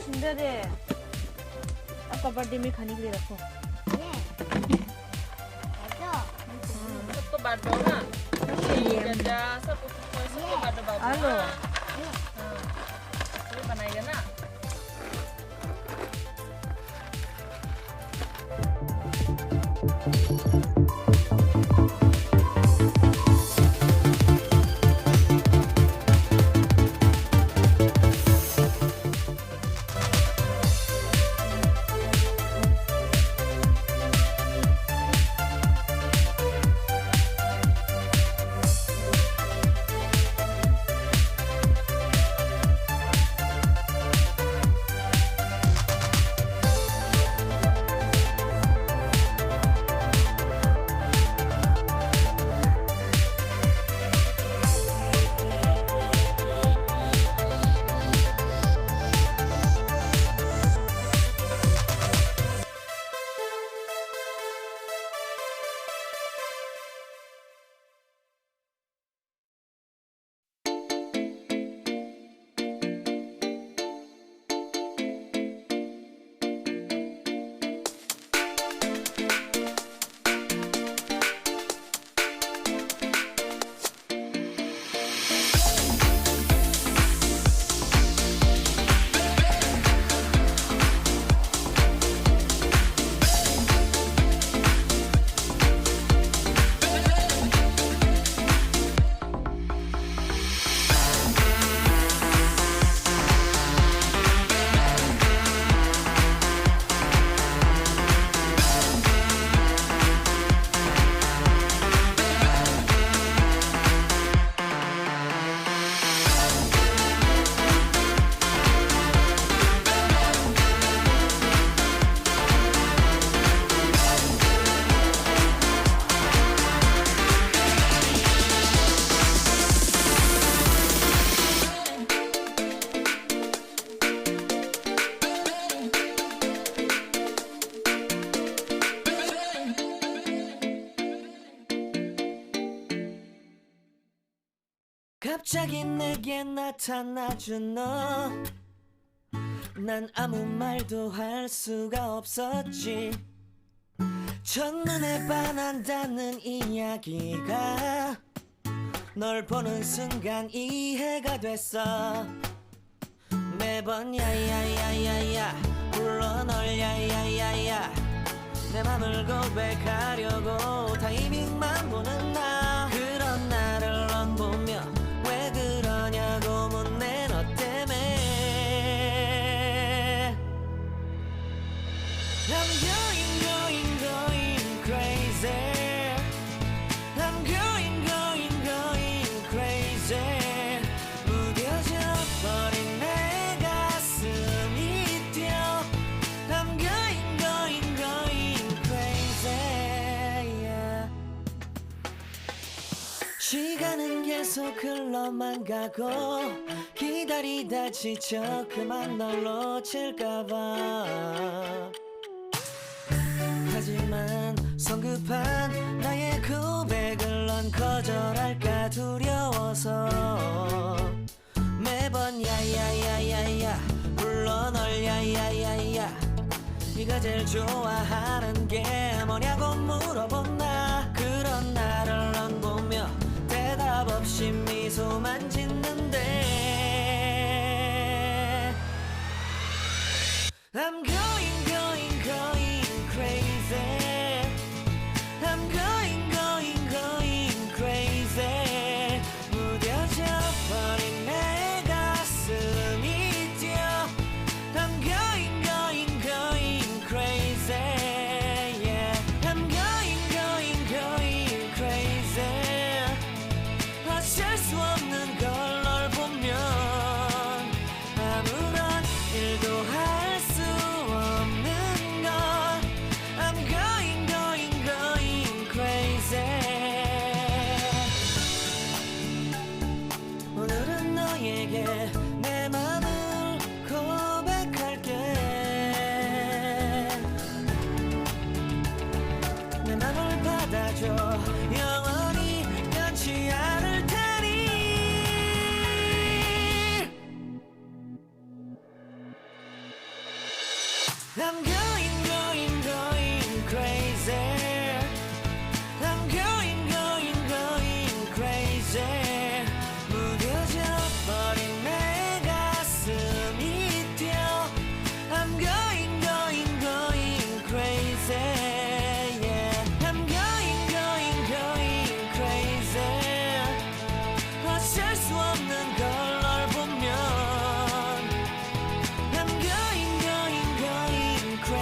सुंदर है। आपका बर्थडे में खाने के लिए रखो। सबको बांट दो ना। जजा सबको सबको बांट दो बाबू। हेलो। ये बनाएगा ना। 갑자기 내게 나타나준 너, 난 아무 말도 할 수가 없었지. 첫눈에 반한다는 이야기가 널 보는 순간 이해가 됐어. 매번 야야야야야 불러 널 야야야야, 내 맘을 고백하려고 타이밍만 보는 나. 그런 나를 넌 보며 왜 그러냐고 묻네. 너 때문에 I'm going crazy. I'm going crazy. 무뎌져 버린 내 가슴이 뛰어. I'm going crazy, yeah. 시간은 계속 흘러만 가고 기다리다 지쳐 그만 널 놓칠까봐. 하지만 성급한 나의 고백을 넌 거절할까 두려워서 매번 야야야야야 불러 널 야야야야. 네가 제일 좋아하는 게 뭐냐고 물어본 나. 그런 나를 넌 보며 대답 없이 미소만 짓는데 I'm going crazy. I'm going crazy. 무뎌져 버린 내 가슴이 뛰어. I'm going crazy, yeah. I'm going crazy. 어쩔 수 없는 걸 널 보면 아무런 일도 할 수 I'm going, going, going crazy. I'm going, going, going crazy. 무뎌져 버린 내 가슴이 뛰어. I'm going, going, going crazy. Yeah. I'm going, going, going crazy. 어쩔 수 없는 걸 널 보면 I'm going, going, going crazy.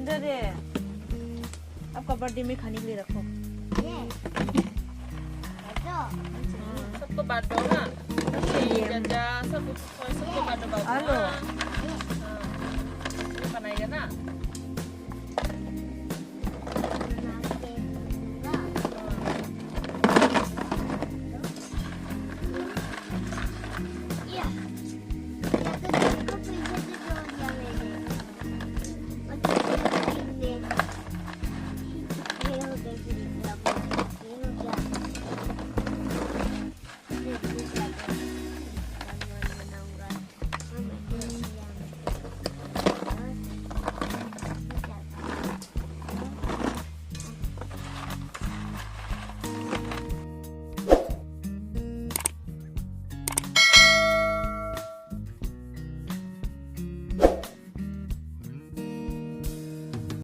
अंदर है, आपका बर्थडे में खाने के लिए रखो। सबको बांटो हाँ। जजा सब सबको बांटो बाबू। हेलो